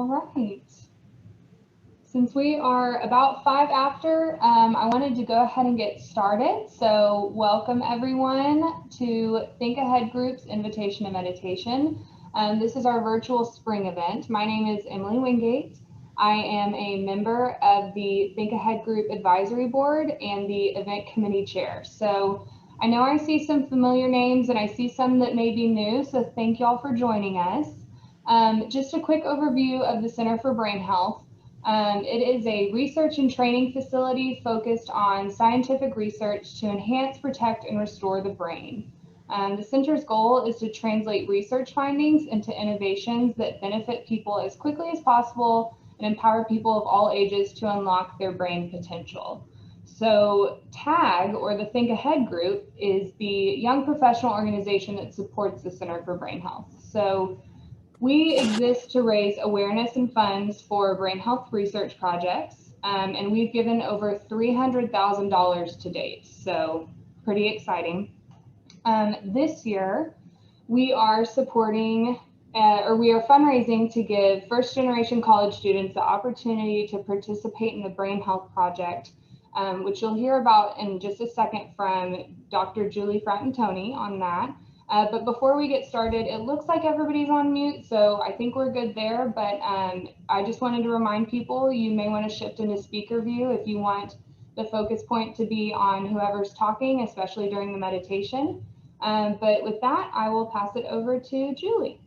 All right. Since we are about 5 after, I wanted to go ahead and get started. So welcome everyone to Think Ahead Group's Invitation to Meditation. This is our virtual spring event. My name is Emily Wingate. I am a member of the Think Ahead Group Advisory Board and the Event Committee Chair. So I know I see some familiar names and I see some that may be new, so thank y'all for joining us. Just a quick overview of the Center for Brain Health. It is a research and training facility focused on scientific research to enhance, protect, and restore the brain. The center's goal is to translate research findings into innovations that benefit people as quickly as possible and empower people of all ages to unlock their brain potential. So TAG, or the Think Ahead Group, is the young professional organization that supports the Center for Brain Health. So we exist to raise awareness and funds for brain health research projects, and we've given over $300,000 to date, so pretty exciting. This year, we are supporting, we are fundraising to give first-generation college students the opportunity to participate in the Brain Health Project, which you'll hear about in just a second from Dr. Julie Fratantoni on that. But before we get started, it looks like everybody's on mute, so I think we're good there. But I just wanted to remind people, you may want to shift into speaker view if you want the focus point to be on whoever's talking, especially during the meditation. But with that, I will pass it over to Julie.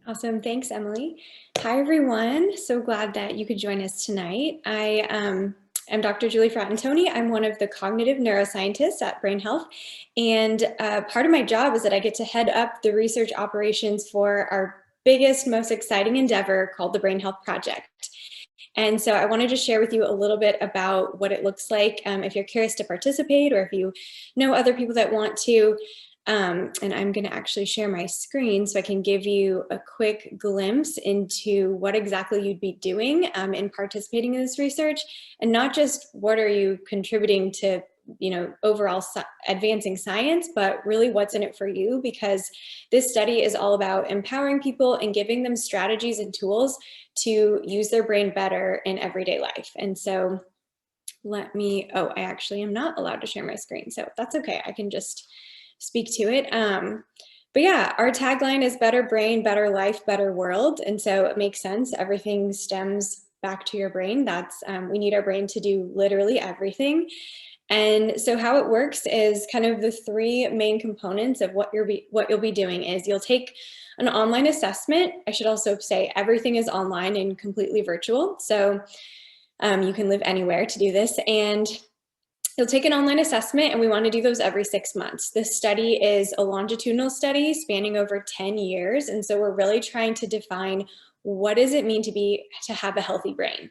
Awesome. Thanks, Emily. Hi, everyone. So glad that you could join us tonight. I'm Dr. Julie Fratantoni. I'm one of the cognitive neuroscientists at Brain Health. And part of my job is that I get to head up the research operations for our biggest, most exciting endeavor called the Brain Health Project. And so I wanted to share with you a little bit about what it looks like if you're curious to participate or if you know other people that want to. And I'm going to actually share my screen so I can give you a quick glimpse into what exactly you'd be doing in participating in this research, and not just what are you contributing to, overall advancing science, but really what's in it for you, because this study is all about empowering people and giving them strategies and tools to use their brain better in everyday life. And so I actually am not allowed to share my screen, so that's okay. I can just speak to it. But yeah, our tagline is better brain, better life, better world. And so it makes sense. Everything stems back to your brain. We need our brain to do literally everything. And so how it works is kind of the three main components of what you'll be doing is you'll take an online assessment. I should also say everything is online and completely virtual. So you can live anywhere to do this. And you'll take an online assessment, and we want to do those every 6 months. This study is a longitudinal study spanning over 10 years. And so we're really trying to define what does it mean to have a healthy brain.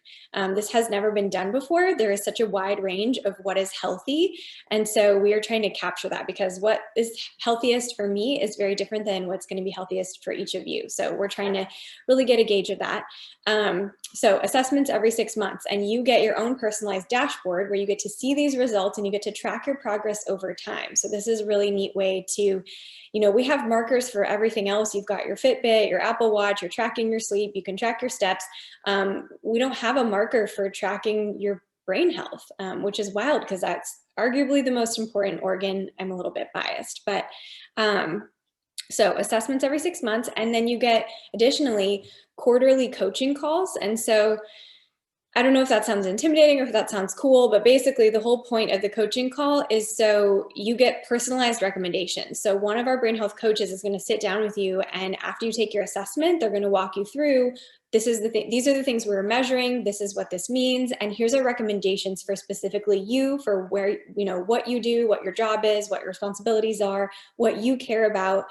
This has never been done before. There is such a wide range of what is healthy. And so we are trying to capture that, because what is healthiest for me is very different than what's going to be healthiest for each of you. So we're trying to really get a gauge of that. So assessments every 6 months, and you get your own personalized dashboard where you get to see these results and you get to track your progress over time. So this is a really neat way to, we have markers for everything else. You've got your Fitbit, your Apple Watch, you're tracking your sleep, you can track your steps. We don't have a marker for tracking your brain health, which is wild because that's arguably the most important organ. I'm a little bit biased, but so assessments every 6 months, and then you get additionally quarterly coaching calls. And so I don't know if that sounds intimidating or if that sounds cool, but basically the whole point of the coaching call is so you get personalized recommendations. So one of our brain health coaches is going to sit down with you, and after you take your assessment, they're going to walk you through, these are the things we're measuring, this is what this means, and here's our recommendations for specifically you, for where, what you do, what your job is, what your responsibilities are, what you care about,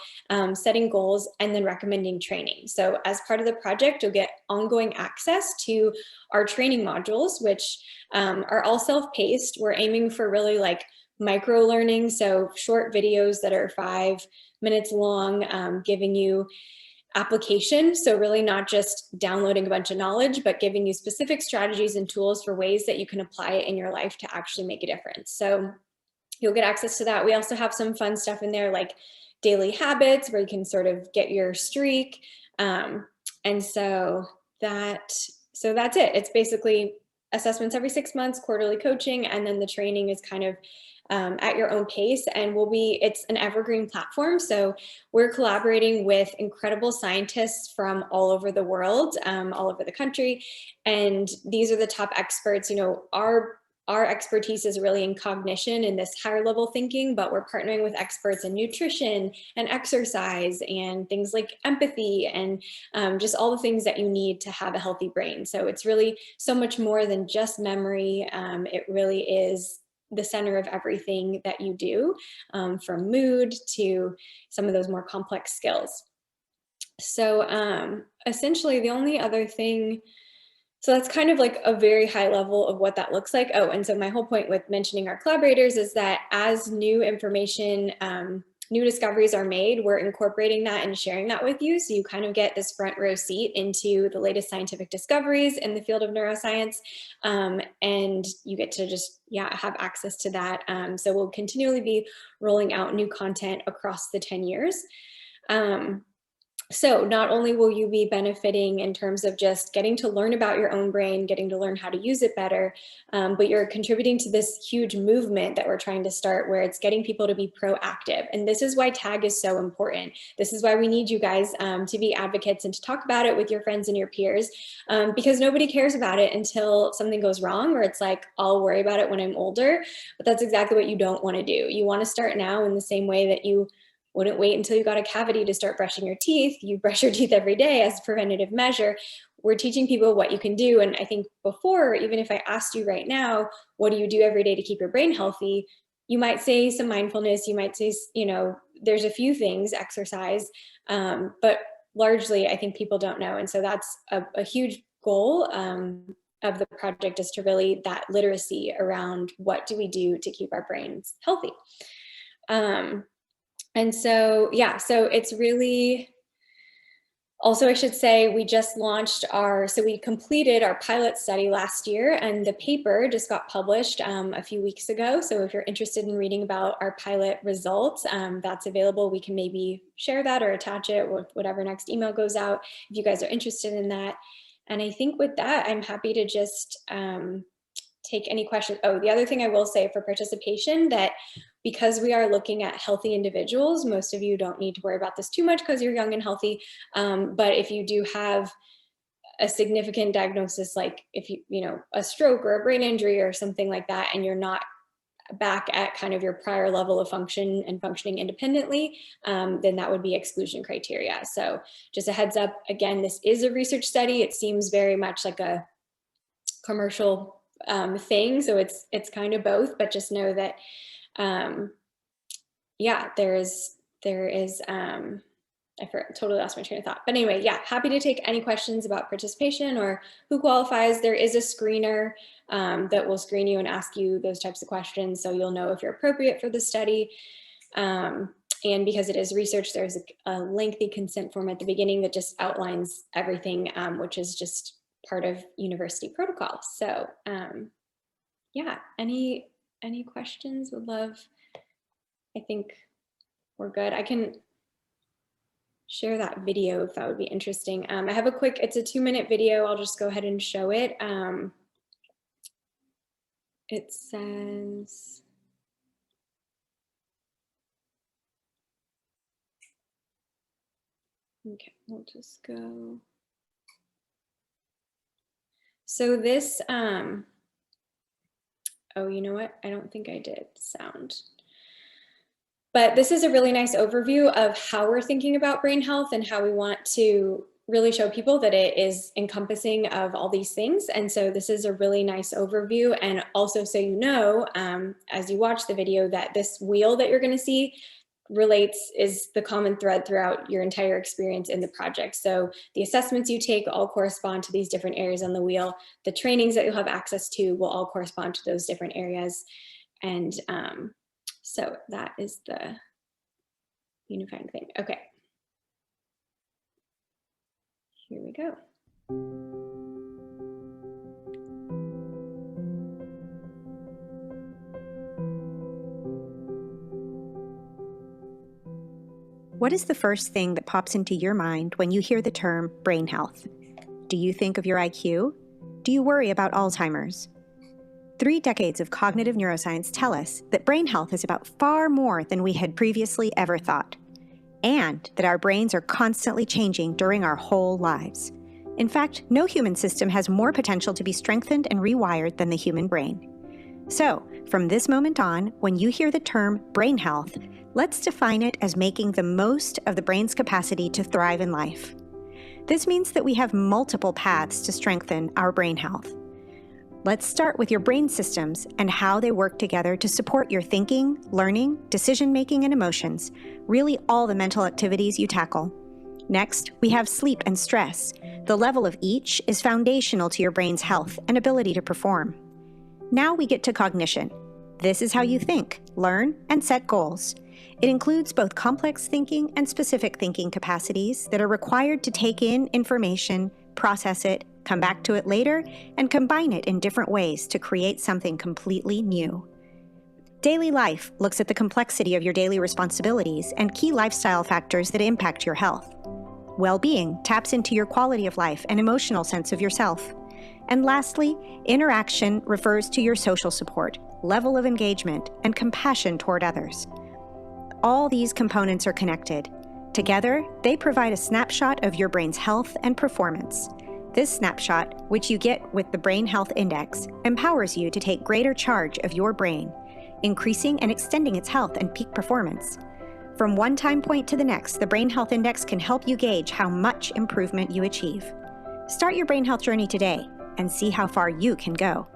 setting goals, and then recommending training. So as part of the project, you'll get ongoing access to our training modules, which are all self-paced. We're aiming for really like micro learning, so short videos that are 5 minutes long, giving you application. So really not just downloading a bunch of knowledge, but giving you specific strategies and tools for ways that you can apply it in your life to actually make a difference. So you'll get access to that. We also have some fun stuff in there like daily habits where you can sort of get your streak, And so that's it. It's basically assessments every 6 months, quarterly coaching, and then the training is kind of at your own pace, and it's an evergreen platform. So we're collaborating with incredible scientists from all over the world, all over the country. And these are the top experts. Our expertise is really in cognition and this higher level thinking, but we're partnering with experts in nutrition and exercise and things like empathy and just all the things that you need to have a healthy brain. So it's really so much more than just memory. It really is the center of everything that you do, from mood to some of those more complex skills. So essentially the only other thing, so that's kind of like a very high level of what that looks like. Oh, and so my whole point with mentioning our collaborators is that as new information, new discoveries are made, we're incorporating that and sharing that with you. So you kind of get this front row seat into the latest scientific discoveries in the field of neuroscience. And you get to just, have access to that. So we'll continually be rolling out new content across the 10 years. So not only will you be benefiting in terms of just getting to learn about your own brain, getting to learn how to use it better, but you're contributing to this huge movement that we're trying to start where it's getting people to be proactive. And this is why TAG is so important. This is why we need you guys to be advocates and to talk about it with your friends and your peers, because nobody cares about it until something goes wrong, or it's like, I'll worry about it when I'm older. But that's exactly what you don't want to do. You want to start now in the same way that you wouldn't wait until you got a cavity to start brushing your teeth. You brush your teeth every day as a preventative measure. We're teaching people what you can do. And I think before, even if I asked you right now, what do you do every day to keep your brain healthy? You might say some mindfulness. You might say, there's a few things, exercise, but largely I think people don't know. And so that's a huge goal of the project, is to really that literacy around what do we do to keep our brains healthy. And so, so it's really, also I should say, we just launched we completed our pilot study last year, and the paper just got published a few weeks ago. So if you're interested in reading about our pilot results, that's available. We can maybe share that or attach it with whatever next email goes out if you guys are interested in that. And I think with that, I'm happy to just take any questions. Oh, the other thing I will say for participation, that because we are looking at healthy individuals, most of you don't need to worry about this too much because you're young and healthy. But if you do have a significant diagnosis, like if a stroke or a brain injury or something like that, and you're not back at kind of your prior level of function and functioning independently, then that would be exclusion criteria. So just a heads up, again, this is a research study. It seems very much like a commercial thing. So it's kind of both, but just know that, there is, I totally lost my train of thought, but anyway, happy to take any questions about participation or who qualifies. There is a screener that will screen you and ask you those types of questions, so you'll know if you're appropriate for the study. And because it is research, there's a lengthy consent form at the beginning that just outlines everything, which is just part of university protocol. So any questions? Would love, I think we're good. I can share that video if that would be interesting. I have it's a 2-minute video. I'll just go ahead and show it. It says, okay, we'll just go. So this, oh, you know what? I don't think I did sound. But this is a really nice overview of how we're thinking about brain health and how we want to really show people that it is encompassing of all these things. And so this is a really nice overview. And also, so you know, as you watch the video, that this wheel that you're going to see is the common thread throughout your entire experience in the project. So the assessments you take all correspond to these different areas on the wheel. The trainings that you'll have access to will all correspond to those different areas. And so that is the unifying thing. Okay. Here we go. What is the first thing that pops into your mind when you hear the term brain health? Do you think of your IQ? Do you worry about Alzheimer's? 3 decades of cognitive neuroscience tell us that brain health is about far more than we had previously ever thought, and that our brains are constantly changing during our whole lives. In fact, no human system has more potential to be strengthened and rewired than the human brain. So, from this moment on, when you hear the term brain health, let's define it as making the most of the brain's capacity to thrive in life. This means that we have multiple paths to strengthen our brain health. Let's start with your brain systems and how they work together to support your thinking, learning, decision-making, and emotions, really all the mental activities you tackle. Next, we have sleep and stress. The level of each is foundational to your brain's health and ability to perform. Now we get to cognition. This is how you think, learn, and set goals. It includes both complex thinking and specific thinking capacities that are required to take in information, process it, come back to it later, and combine it in different ways to create something completely new. Daily life looks at the complexity of your daily responsibilities and key lifestyle factors that impact your health. Well-being taps into your quality of life and emotional sense of yourself. And lastly, interaction refers to your social support, level of engagement, and compassion toward others. All these components are connected. Together, they provide a snapshot of your brain's health and performance. This snapshot, which you get with the Brain Health Index, empowers you to take greater charge of your brain, increasing and extending its health and peak performance. From one time point to the next, the Brain Health Index can help you gauge how much improvement you achieve. Start your brain health journey today and see how far you can go.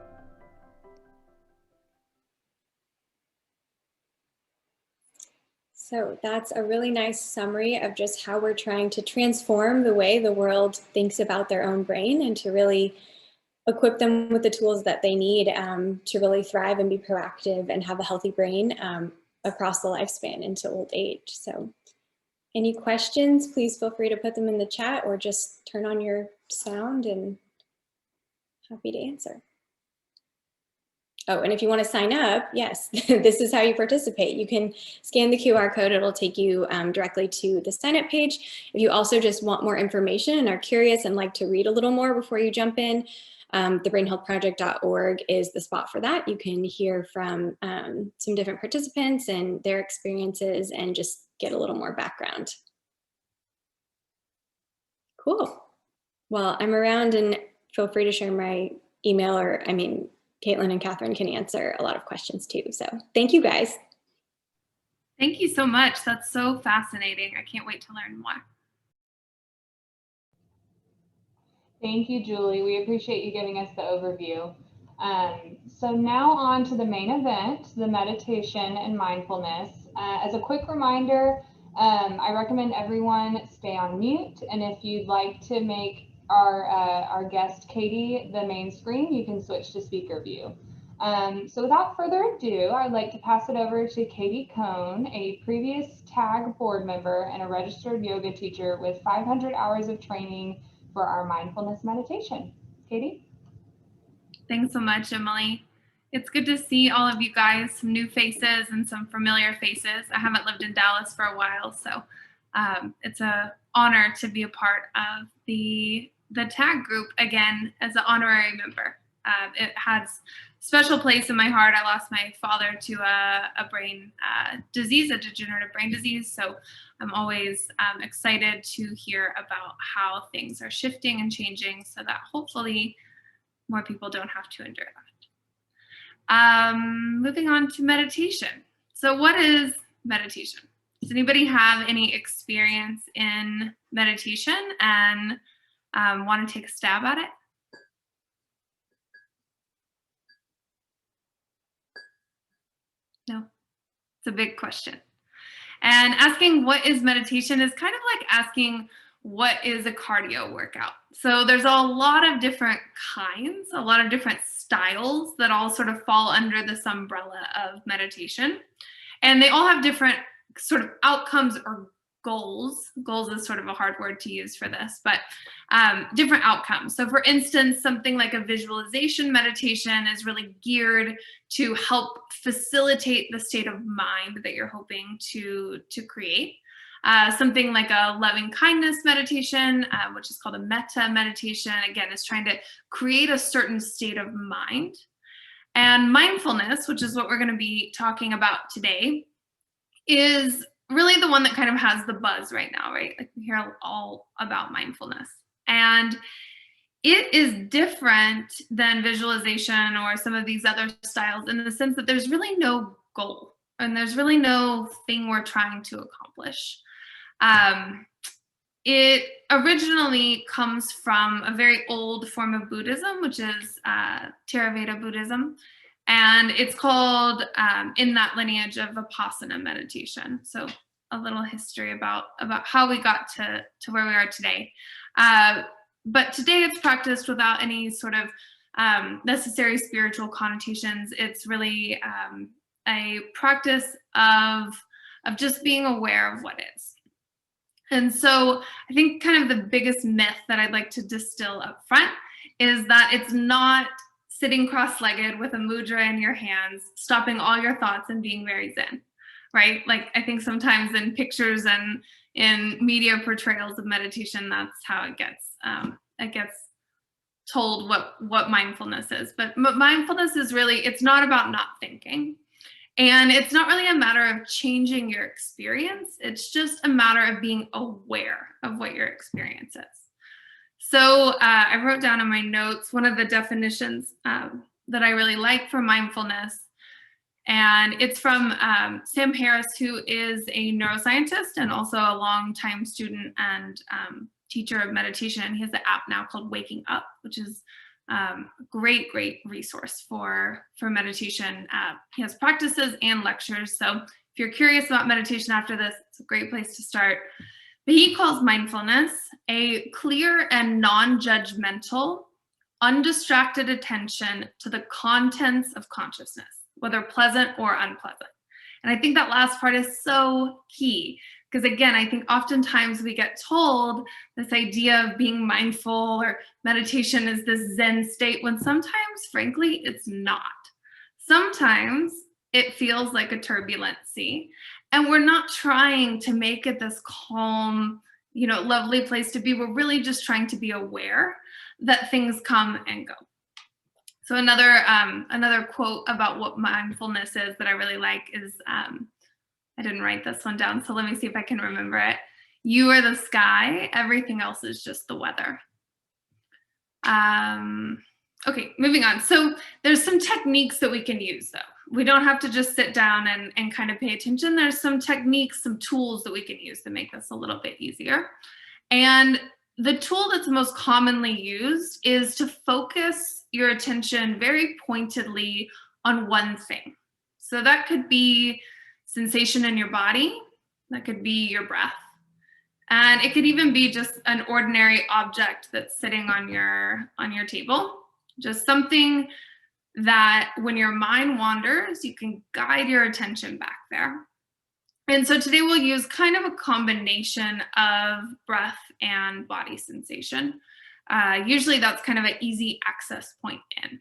So that's a really nice summary of just how we're trying to transform the way the world thinks about their own brain and to really equip them with the tools that they need to really thrive and be proactive and have a healthy brain across the lifespan into old age. So any questions, please feel free to put them in the chat or just turn on your sound and happy to answer. Oh, and if you want to sign up, yes, this is how you participate. You can scan the QR code. It'll take you directly to the sign up page. If you also just want more information and are curious and like to read a little more before you jump in, thebrainhealthproject.org is the spot for that. You can hear from some different participants and their experiences and just get a little more background. Cool. Well, I'm around and feel free to share my email or, Caitlin and Catherine can answer a lot of questions too. So thank you guys. Thank you so much. That's so fascinating. I can't wait to learn more. Thank you, Julie. We appreciate you giving us the overview. So now on to the main event, the meditation and mindfulness. As a quick reminder, I recommend everyone stay on mute. And if you'd like to make our guest Katie the main screen, you can switch to speaker view. So without further ado, I'd like to pass it over to Katie Cohn, a previous TAG board member and a registered yoga teacher with 500 hours of training for our mindfulness meditation. Katie? Thanks so much, Emily. It's good to see all of you guys, some new faces and some familiar faces. I haven't lived in Dallas for a while, so it's an honor to be a part of the TAG group again as an honorary member. It has a special place in my heart. I lost my father to a brain disease, a degenerative brain disease. So I'm always excited to hear about how things are shifting and changing so that hopefully more people don't have to endure that. Moving on to meditation. So what is meditation? Does anybody have any experience in meditation and want to take a stab at it? No, it's a big question. And asking what is meditation is kind of like asking what is a cardio workout. So there's a lot of different kinds, a lot of different styles that all sort of fall under this umbrella of meditation. And they all have different sort of outcomes or goals. Goals is sort of a hard word to use for this, but different outcomes. So for instance, something like a visualization meditation is really geared to help facilitate the state of mind that you're hoping to create. Something like a loving kindness meditation, which is called a metta meditation, again, is trying to create a certain state of mind. And mindfulness, which is what we're going to be talking about today, is really the one that kind of has the buzz right now, right? Like we hear all about mindfulness. And it is different than visualization or some of these other styles in the sense that there's really no goal and there's really no thing we're trying to accomplish. It originally comes from a very old form of Buddhism, which is Theravada Buddhism. And it's called, in that lineage, of Vapasana Meditation. So a little history about how we got to where we are today. But today it's practiced without any sort of necessary spiritual connotations. It's really a practice of just being aware of what is. And so I think kind of the biggest myth that I'd like to distill up front is that it's not sitting cross-legged with a mudra in your hands, stopping all your thoughts and being very zen, right? Like I think sometimes in pictures and in media portrayals of meditation, that's how it gets told what mindfulness is. But mindfulness is really, it's not about not thinking. And it's not really a matter of changing your experience. It's just a matter of being aware of what your experience is. So I wrote down in my notes one of the definitions that I really like for mindfulness. And it's from Sam Harris, who is a neuroscientist and also a longtime student and teacher of meditation. He has an app now called Waking Up, which is a great resource for meditation. He has practices and lectures. So if you're curious about meditation after this, it's a great place to start. But he calls mindfulness a clear and non-judgmental, undistracted attention to the contents of consciousness, whether pleasant or unpleasant. And I think that last part is so key. Because again, I think oftentimes we get told this idea of being mindful or meditation is this Zen state when sometimes, frankly, it's not. Sometimes it feels like a turbulent sea. And we're not trying to make it this calm, lovely place to be. We're really just trying to be aware that things come and go. So another quote about what mindfulness is that I really like is, I didn't write this one down, so let me see if I can remember it. You are the sky, everything else is just the weather. Okay, moving on. So there's some techniques that we can use though. We don't have to just sit down and kind of pay attention. There's some techniques, some tools that we can use to make this a little bit easier. And the tool that's most commonly used is to focus your attention very pointedly on one thing. So that could be sensation in your body, that could be your breath. And it could even be just an ordinary object that's sitting on your table, just something that when your mind wanders, you can guide your attention back there. And so today we'll use kind of a combination of breath and body sensation. Usually that's kind of an easy access point in.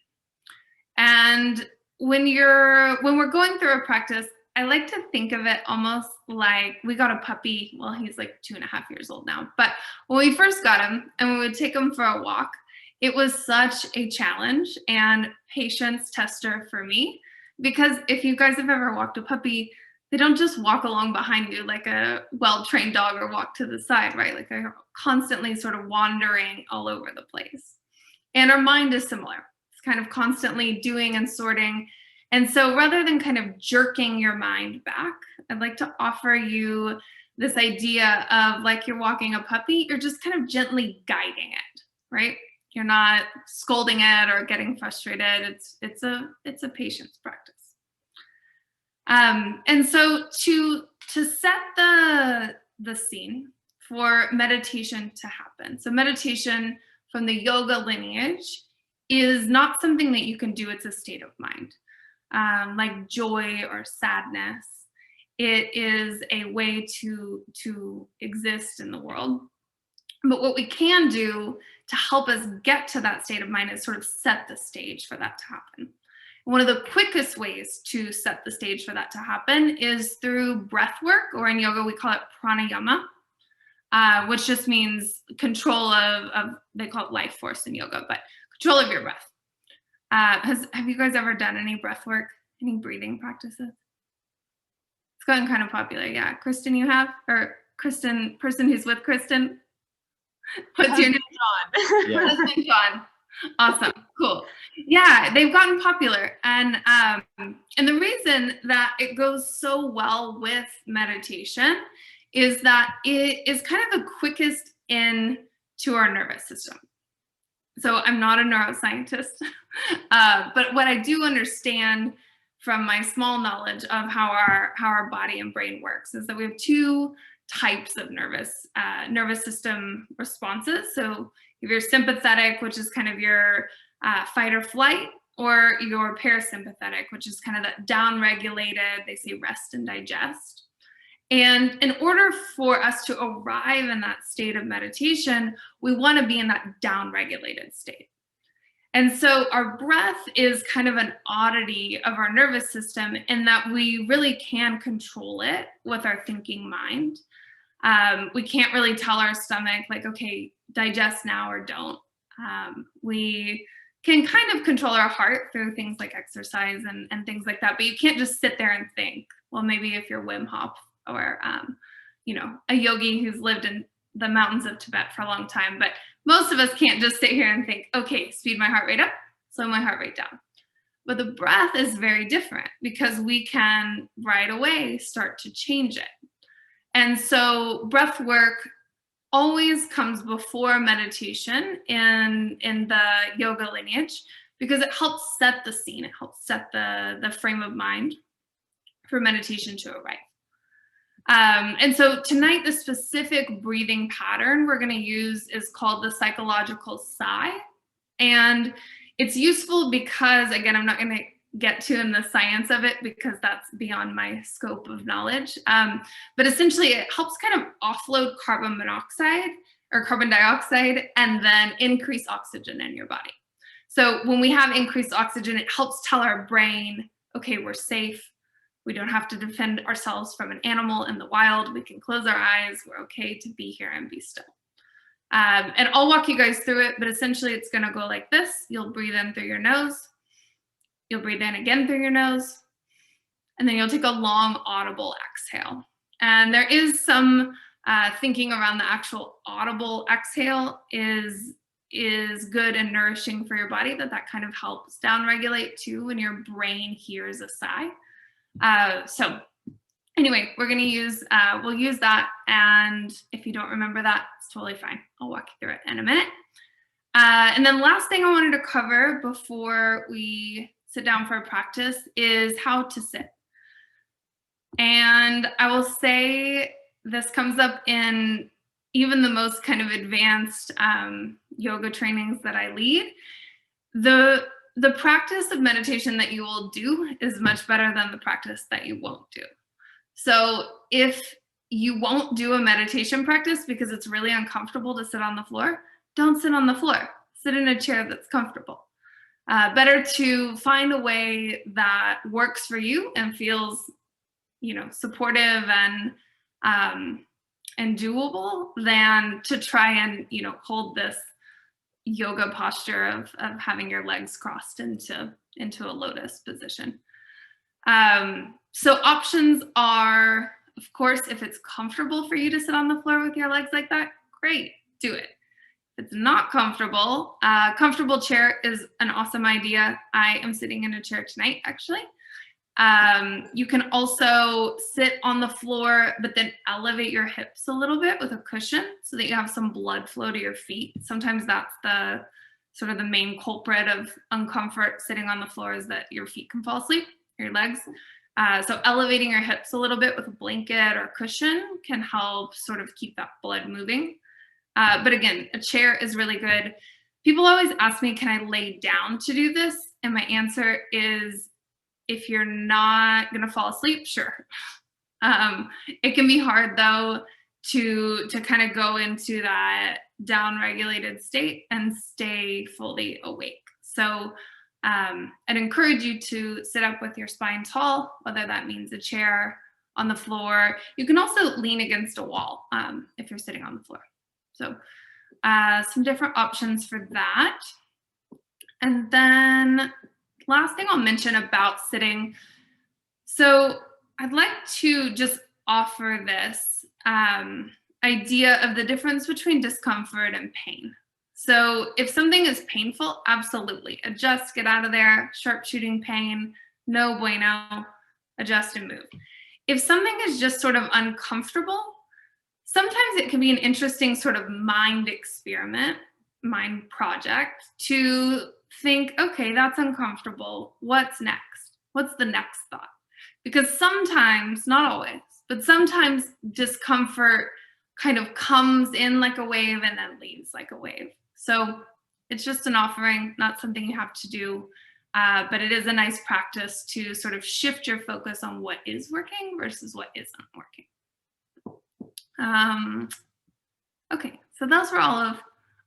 And when we're going through a practice, I like to think of it almost like we got a puppy. Well, he's like 2.5 years old now. But when we first got him and we would take him for a walk, it was such a challenge and patience tester for me. Because if you guys have ever walked a puppy, they don't just walk along behind you like a well-trained dog or walk to the side, right? Like they're constantly sort of wandering all over the place. And our mind is similar. It's kind of constantly doing and sorting. And so rather than kind of jerking your mind back, I'd like to offer you this idea of like you're walking a puppy, you're just kind of gently guiding it, right? You're not scolding it or getting frustrated. It's a patience practice. And so to set the scene for meditation to happen. So meditation from the yoga lineage is not something that you can do. It's a state of mind. Like joy or sadness. It is a way to exist in the world. But what we can do to help us get to that state of mind is sort of set the stage for that to happen. One of the quickest ways to set the stage for that to happen is through breath work, or in yoga we call it pranayama, which just means control of, they call it life force in yoga, but control of your breath. Have you guys ever done any breath work, any breathing practices? It's gotten kind of popular, yeah. Kristen, you have? Or Kristen, person who's with Kristen? What's your name? John. Yeah. Husband John. Awesome, cool. Yeah, they've gotten popular, and the reason that it goes so well with meditation is that it is kind of the quickest in to our nervous system. So I'm not a neuroscientist, but what I do understand from my small knowledge of how our body and brain works is that we have two types of nervous system responses. So you have your sympathetic, which is kind of your fight or flight, or your parasympathetic, which is kind of that down-regulated, they say rest and digest. And in order for us to arrive in that state of meditation, we want to be in that down-regulated state. And so our breath is kind of an oddity of our nervous system in that we really can control it with our thinking mind. We can't really tell our stomach, like, okay, digest now or don't. We can kind of control our heart through things like exercise and things like that, but you can't just sit there and think. Well, maybe if you're Wim Hof or, a yogi who's lived in the mountains of Tibet for a long time, but most of us can't just sit here and think, okay, speed my heart rate up, slow my heart rate down. But the breath is very different because we can right away start to change it. And so breath work always comes before meditation in the yoga lineage because it helps set the scene. It helps set the frame of mind for meditation to arrive. And so tonight, the specific breathing pattern we're going to use is called the psychological sigh. And it's useful because, again, I'm not going to get to in the science of it because that's beyond my scope of knowledge. But essentially, it helps kind of offload carbon monoxide or carbon dioxide and then increase oxygen in your body. So when we have increased oxygen, it helps tell our brain, okay, we're safe. We don't have to defend ourselves from an animal in the wild. We can close our eyes. We're okay to be here and be still. And I'll walk you guys through it, but essentially it's going to go like this. You'll breathe in through your nose. You'll breathe in again through your nose. And then you'll take a long audible exhale. And there is some thinking around the actual audible exhale is good and nourishing for your body, that kind of helps downregulate too when your brain hears a sigh. So anyway, we're going to use, we'll use that. And if you don't remember that, it's totally fine. I'll walk you through it in a minute. And then last thing I wanted to cover before we sit down for a practice is how to sit. And I will say this comes up in even the most kind of advanced yoga trainings that I lead. The practice of meditation that you will do is much better than the practice that you won't do. So if you won't do a meditation practice because it's really uncomfortable to sit on the floor, don't sit on the floor. Sit in a chair that's comfortable. Better to find a way that works for you and feels, supportive and doable than to try and, hold this yoga posture of having your legs crossed into a lotus position. So options are, of course, if it's comfortable for you to sit on the floor with your legs like that, great, do it. If it's not comfortable, comfortable chair is an awesome idea. I am sitting in a chair tonight, actually. You can also sit on the floor, but then elevate your hips a little bit with a cushion so that you have some blood flow to your feet. Sometimes that's the sort of the main culprit of uncomfort sitting on the floor is that your feet can fall asleep, your legs. So elevating your hips a little bit with a blanket or a cushion can help sort of keep that blood moving. But again, a chair is really good. People always ask me, can I lay down to do this? And my answer is, if you're not going to fall asleep, sure. It can be hard, though, to kind of go into that down-regulated state and stay fully awake. So I'd encourage you to sit up with your spine tall, whether that means a chair on the floor. You can also lean against a wall if you're sitting on the floor. So some different options for that. And then last thing I'll mention about sitting. So I'd like to just offer this idea of the difference between discomfort and pain. So if something is painful, absolutely adjust, get out of there. Sharp shooting pain, no bueno, adjust and move. If something is just sort of uncomfortable, sometimes it can be an interesting sort of mind experiment, mind project to think, okay, that's uncomfortable. What's next? What's the next thought? Because sometimes, not always, but sometimes discomfort kind of comes in like a wave and then leaves like a wave. So it's just an offering, not something you have to do, but it is a nice practice to sort of shift your focus on what is working versus what isn't working. Okay, so those were all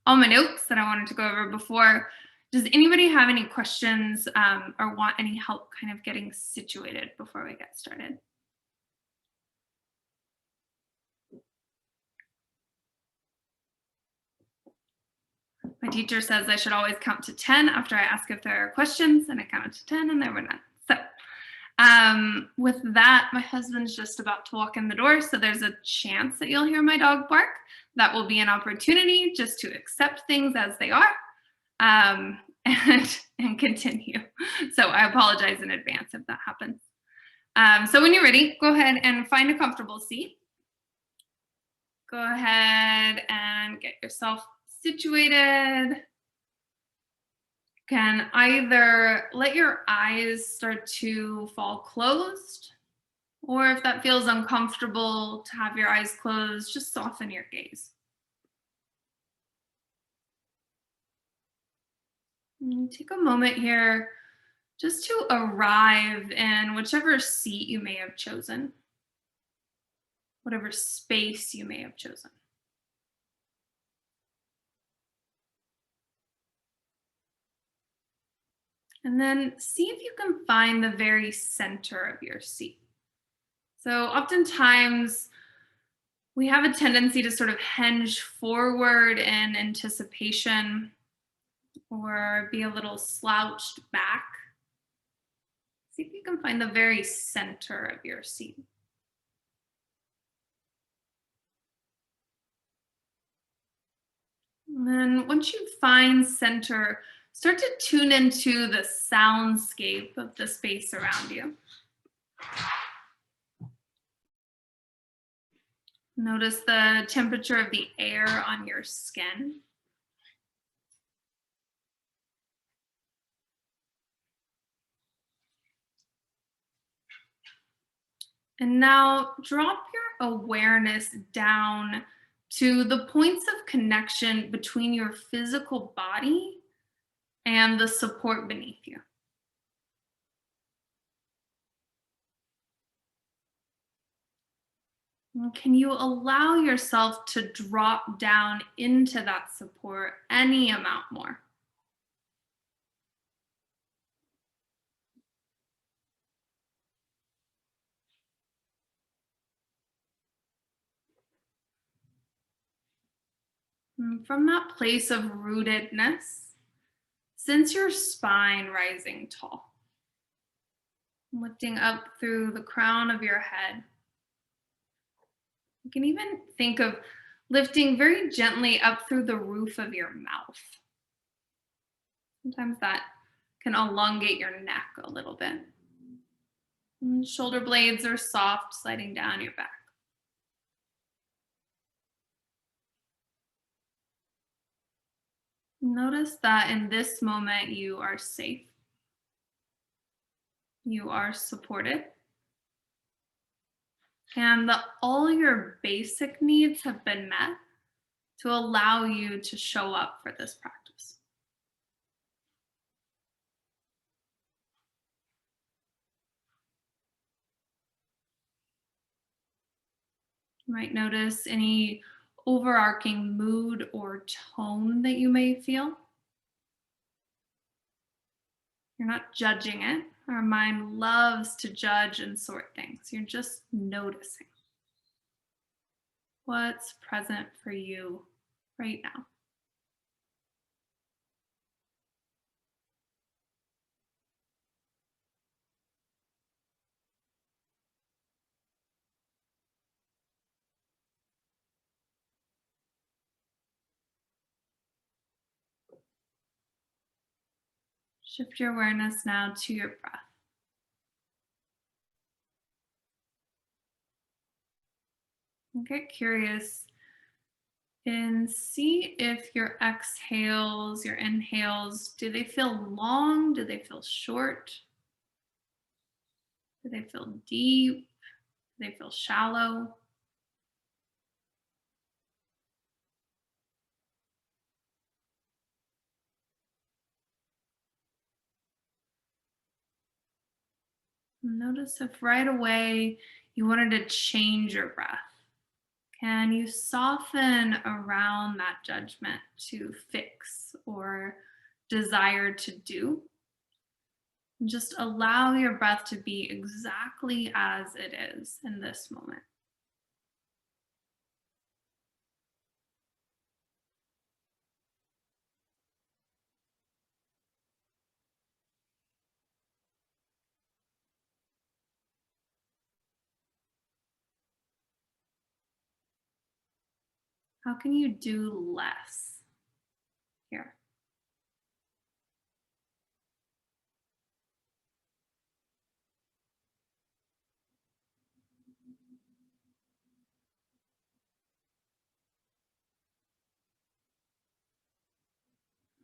my notes that I wanted to go over before. Does anybody have any questions or want any help kind of getting situated before we get started? My teacher says I should always count to 10 after I ask if there are questions, and I counted to 10 and there were none. So with that, my husband's just about to walk in the door, so there's a chance that you'll hear my dog bark. That will be an opportunity just to accept things as they are and continue. So I apologize in advance if that happens. So when you're ready, go ahead and find a comfortable seat. Go ahead and get yourself situated. You can either let your eyes start to fall closed, or if that feels uncomfortable to have your eyes closed, just soften your gaze. And take a moment here just to arrive in whichever seat you may have chosen, whatever space you may have chosen. And then see if you can find the very center of your seat. So oftentimes we have a tendency to sort of hinge forward in anticipation or be a little slouched back. See if you can find the very center of your seat. And then once you find center, start to tune into the soundscape of the space around you. Notice the temperature of the air on your skin. And now drop your awareness down to the points of connection between your physical body and the support beneath you. And can you allow yourself to drop down into that support any amount more? And from that place of rootedness, sense your spine rising tall, lifting up through the crown of your head. You can even think of lifting very gently up through the roof of your mouth. Sometimes that can elongate your neck a little bit. And shoulder blades are soft, sliding down your back. Notice that in this moment you are safe. You are supported. And that all your basic needs have been met to allow you to show up for this practice. You might notice any overarching mood or tone that you may feel. You're not judging it. Our mind loves to judge and sort things. You're just noticing what's present for you right now. Shift your awareness now to your breath. And get curious and see if your exhales, your inhales, do they feel long? Do they feel short? Do they feel deep? Do they feel shallow? Notice if right away you wanted to change your breath. Can you soften around that judgment to fix or desire to do? And just allow your breath to be exactly as it is in this moment. How can you do less here?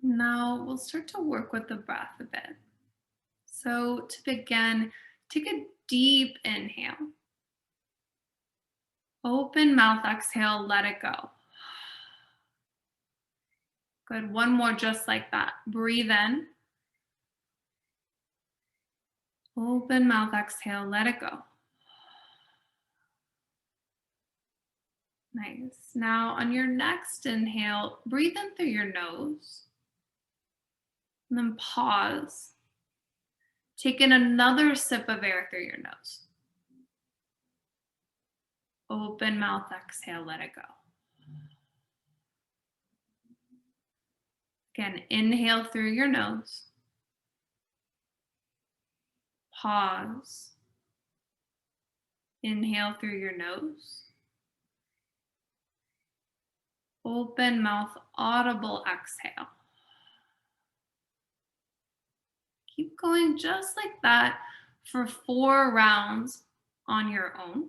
Now we'll start to work with the breath a bit. So to begin, take a deep inhale. Open mouth exhale, let it go. Good, one more just like that. Breathe in. Open mouth exhale, let it go. Nice. Now on your next inhale, breathe in through your nose. And then pause. Take in another sip of air through your nose. Open mouth exhale, let it go. Again, inhale through your nose. Pause. Inhale through your nose. Open mouth, audible exhale. Keep going just like that for 4 rounds on your own.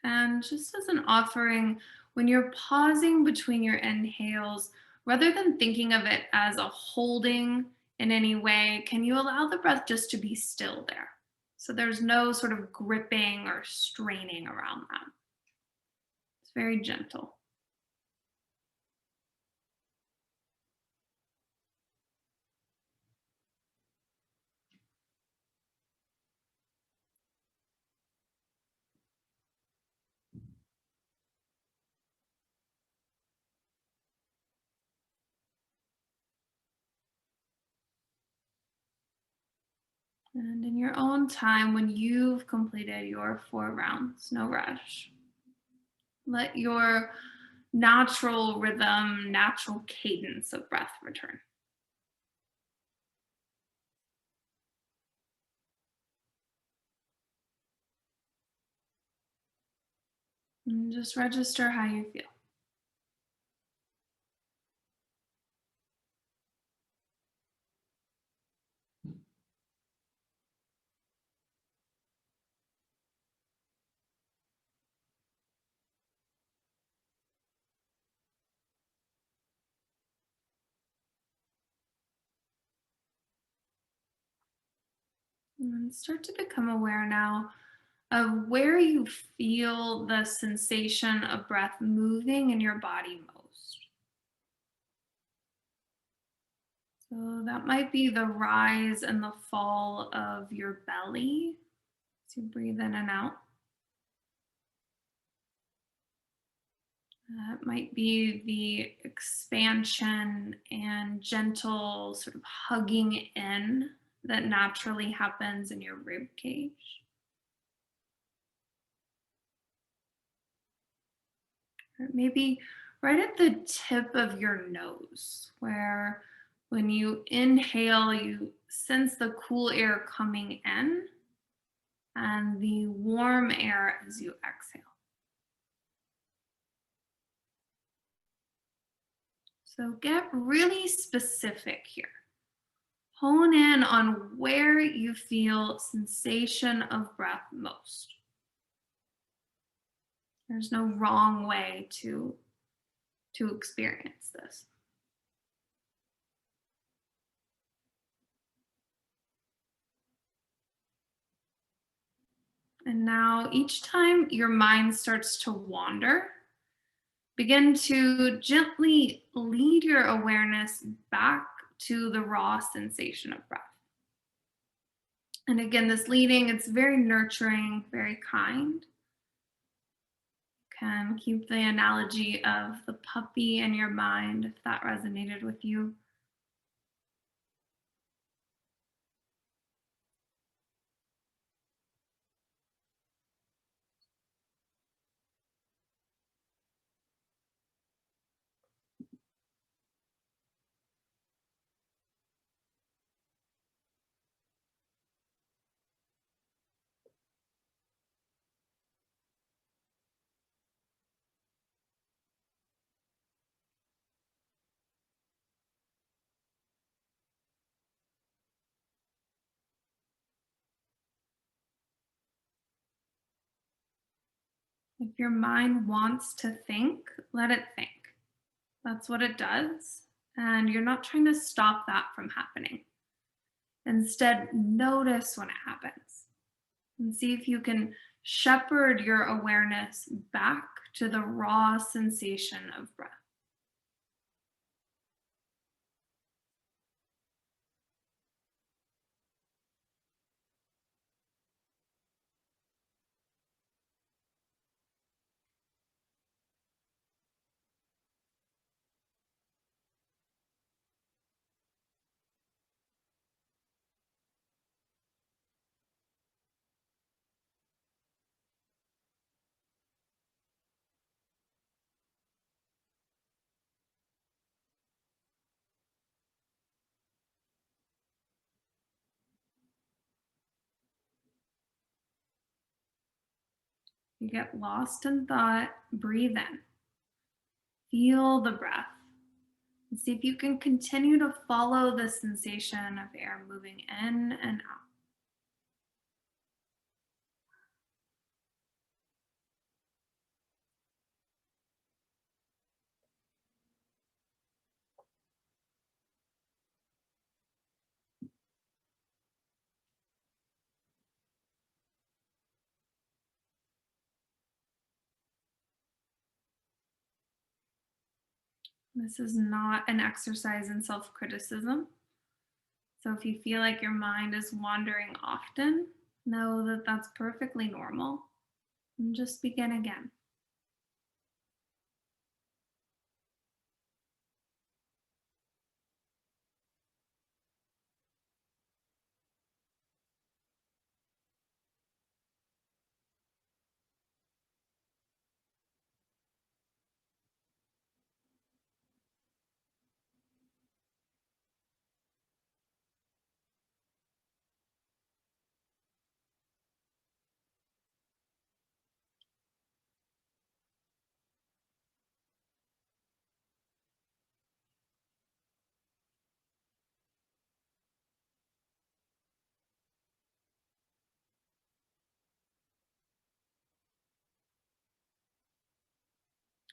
And just as an offering, when you're pausing between your inhales, rather than thinking of it as a holding in any way, can you allow the breath just to be still there? So there's no sort of gripping or straining around that. It's very gentle. And in your own time, when you've completed your 4 rounds, no rush. Let your natural rhythm, natural cadence of breath return. And just register how you feel. And start to become aware now of where you feel the sensation of breath moving in your body most. So that might be the rise and the fall of your belly as you breathe in and out. It might be the expansion and gentle sort of hugging in that naturally happens in your rib cage. Or maybe right at the tip of your nose, where when you inhale, you sense the cool air coming in and the warm air as you exhale. So get really specific here. Hone in on where you feel sensation of breath most. There's no wrong way to experience this. And now each time your mind starts to wander, begin to gently lead your awareness back to the raw sensation of breath. And again, this leading, it's very nurturing, very kind. Can keep the analogy of the puppy in your mind if that resonated with you. If your mind wants to think, let it think. That's what it does. And you're not trying to stop that from happening. Instead, notice when it happens and see if you can shepherd your awareness back to the raw sensation of breath. You get lost in thought, breathe in. Feel the breath. And see if you can continue to follow the sensation of air moving in and out. This is not an exercise in self-criticism. So if you feel like your mind is wandering often, know that that's perfectly normal. And just begin again.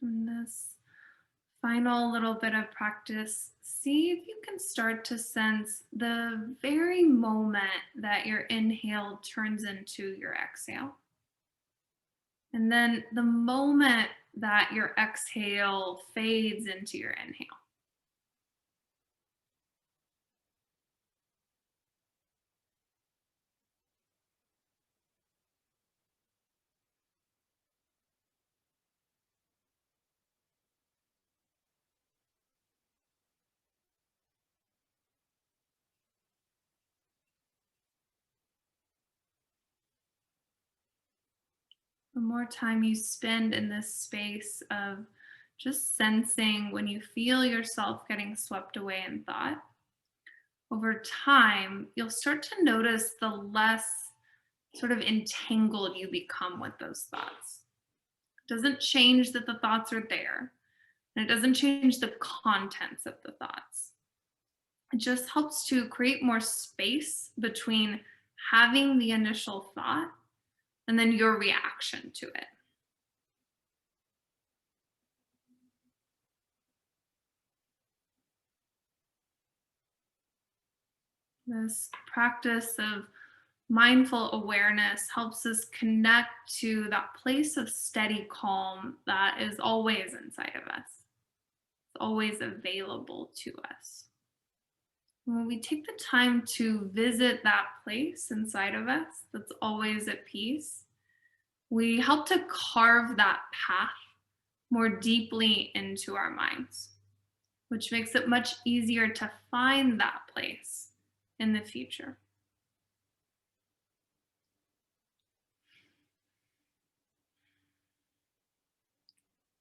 In this final little bit of practice, see if you can start to sense the very moment that your inhale turns into your exhale. And then the moment that your exhale fades into your inhale. The more time you spend in this space of just sensing when you feel yourself getting swept away in thought, over time, you'll start to notice the less sort of entangled you become with those thoughts. It doesn't change that the thoughts are there, and it doesn't change the contents of the thoughts. It just helps to create more space between having the initial thought and then your reaction to it. This practice of mindful awareness helps us connect to that place of steady calm that is always inside of us. It's always available to us. When we take the time to visit that place inside of us that's always at peace, we help to carve that path more deeply into our minds, which makes it much easier to find that place in the future.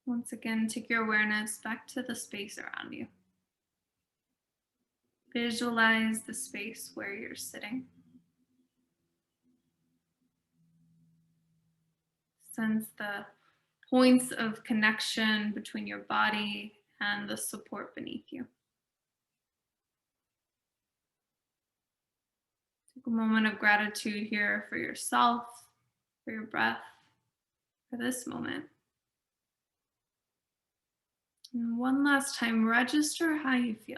Once again, take your awareness back to the space around you. Visualize the space where you're sitting. Sense the points of connection between your body and the support beneath you. Take a moment of gratitude here for yourself, for your breath, for this moment. And one last time, register how you feel.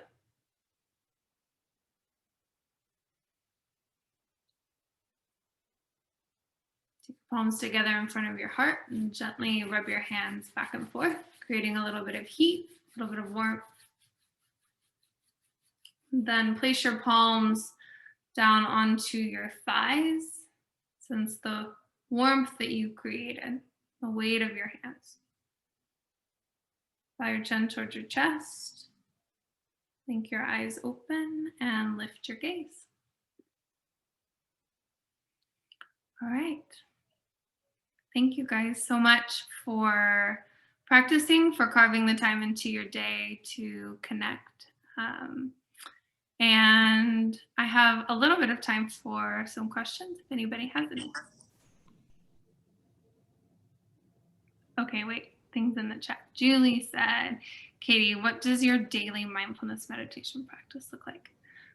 Take your palms together in front of your heart and gently rub your hands back and forth, creating a little bit of heat, a little bit of warmth. Then place your palms down onto your thighs. Sense the warmth that you created, the weight of your hands. Bow your chin towards your chest. Blink your eyes open and lift your gaze. All right. Thank you guys so much for practicing, for carving the time into your day to connect. And I have a little bit of time for some questions if anybody has any. Okay, wait, things in the chat. Julie said, Katie, what does your daily mindfulness meditation practice look like?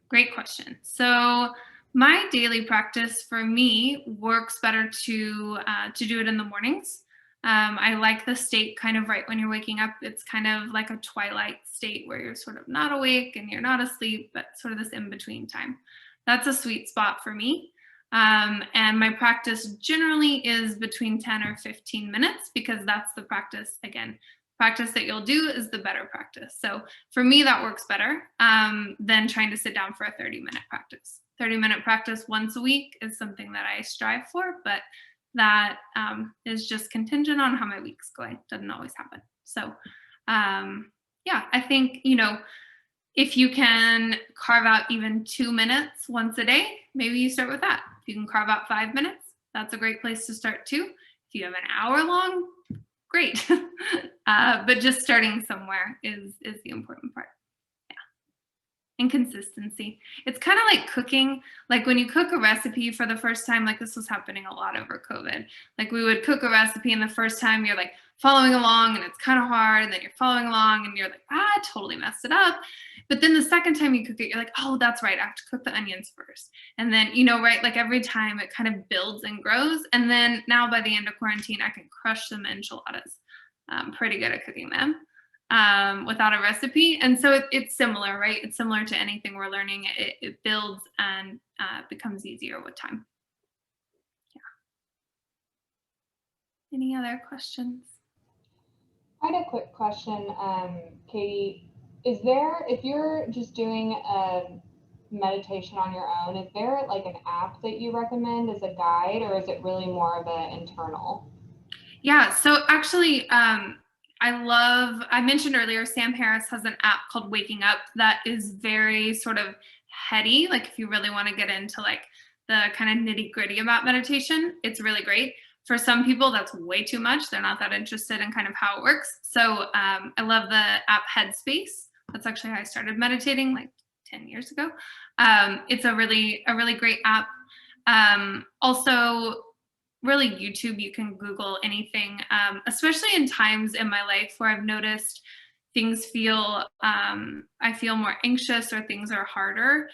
Great question. So my daily practice for me works better to do it in the mornings. I like the state kind of right when you're waking up. It's kind of like a twilight state where you're sort of not awake and you're not asleep, but sort of this in-between time. That's a sweet spot for me. And my practice generally is between 10 or 15 minutes because that's the practice, again, practice that you'll do is the better practice. So for me, that works better than trying to sit down for a 30-minute practice. 30-minute practice once a week is something that I strive for, but that is just contingent on how my week's going. Doesn't always happen. So yeah, I think, if you can carve out even 2 minutes once a day, maybe you start with that. If you can carve out 5 minutes, that's a great place to start too. If you have an hour long, great. But just starting somewhere is the important part. And consistency. It's kind of like cooking. Like when you cook a recipe for the first time, like this was happening a lot over COVID. Like we would cook a recipe and the first time you're like following along and it's kind of hard, and then you're following along and you're like, I totally messed it up. But then the second time you cook it, you're like, oh, that's right, I have to cook the onions first. And then, right, like every time it kind of builds and grows. And then now by the end of quarantine, I can crush some enchiladas. I'm pretty good at cooking them. Without a recipe. And so it's similar, right? It's similar to anything we're learning. It builds and becomes easier with time. Yeah. Any other questions? I had a quick question, Katie. Is there, if you're just doing a meditation on your own, is there like an app that you recommend as a guide, or is it really more of an internal? Yeah, so actually, I mentioned earlier, Sam Harris has an app called Waking Up that is very sort of heady. Like if you really want to get into like the kind of nitty gritty about meditation, it's really great. For some people, that's way too much. They're not that interested in kind of how it works. So I love the app Headspace. That's actually how I started meditating like 10 years ago. It's a really great app. Also, really YouTube, you can Google anything, especially in times in my life where I've noticed things I feel more anxious or things are harder.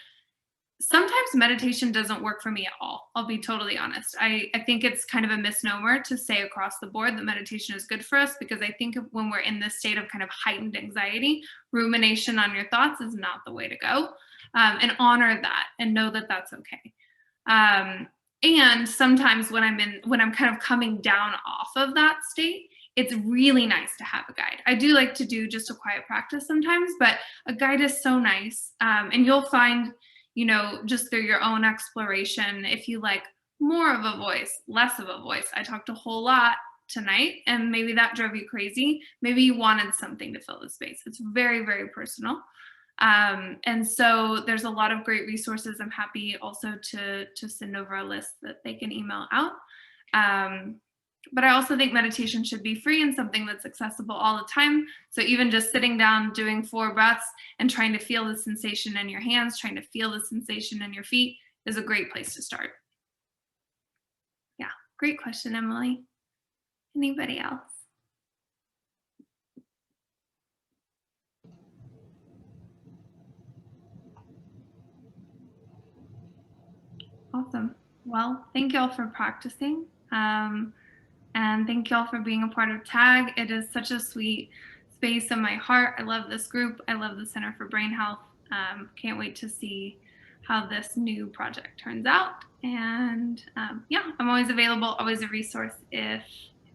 Sometimes meditation doesn't work for me at all. I'll be totally honest. I think it's kind of a misnomer to say across the board that meditation is good for us, because I think when we're in this state of kind of heightened anxiety, rumination on your thoughts is not the way to go. And honor that and know that that's okay. And sometimes when I'm kind of coming down off of that state, it's really nice to have a guide. I do like to do just a quiet practice sometimes, but a guide is so nice. And you'll find, just through your own exploration, if you like more of a voice, less of a voice. I talked a whole lot tonight, and maybe that drove you crazy. Maybe you wanted something to fill the space. It's very, very personal. And so there's a lot of great resources. I'm happy also to send over a list that they can email out. But I also think meditation should be free and something that's accessible all the time. So even just sitting down, doing 4 breaths and trying to feel the sensation in your hands, trying to feel the sensation in your feet is a great place to start. Yeah, great question, Emily. Anybody else? Awesome. Well, thank you all for practicing. And thank you all for being a part of TAG. It is such a sweet space in my heart. I love this group. I love the Center for Brain Health. Can't wait to see how this new project turns out. And yeah, I'm always available, always a resource if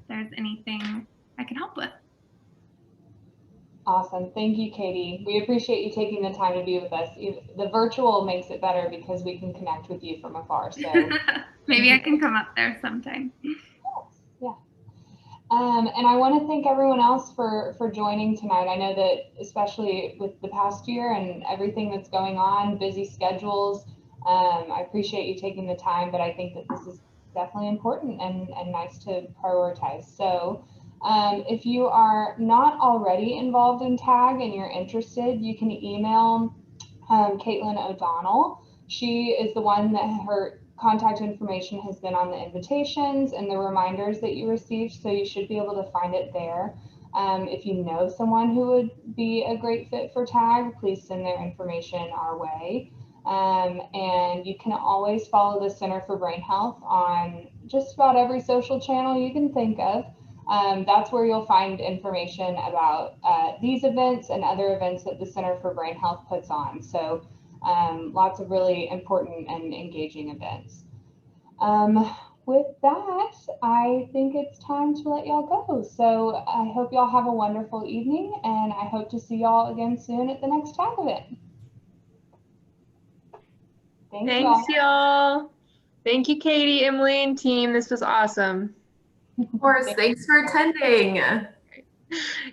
there's anything I can help with. Awesome. Thank you, Katie. We appreciate you taking the time to be with us. The virtual makes it better because we can connect with you from afar. So maybe I can come up there sometime. Yeah. And I want to thank everyone else for joining tonight. I know that especially with the past year and everything that's going on, busy schedules, I appreciate you taking the time, but I think that this is definitely important and nice to prioritize. So if you are not already involved in TAG and you're interested, you can email Caitlin O'Donnell. She is the one that her contact information has been on the invitations and the reminders that you received, so you should be able to find it there. If you know someone who would be a great fit for TAG, please send their information our way. And you can always follow the Center for Brain Health on just about every social channel you can think of. That's where you'll find information about these events and other events that the Center for Brain Health puts on. So lots of really important and engaging events. With that, I think it's time to let y'all go. So I hope y'all have a wonderful evening, and I hope to see y'all again soon at the next TAG event. Thanks, y'all. Thank you, Katie, Emily, and team. This was awesome. Of course. Thanks for attending.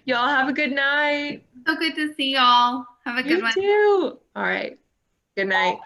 Y'all have a good night. So good to see y'all. Have a good one. You too. All right. Good night.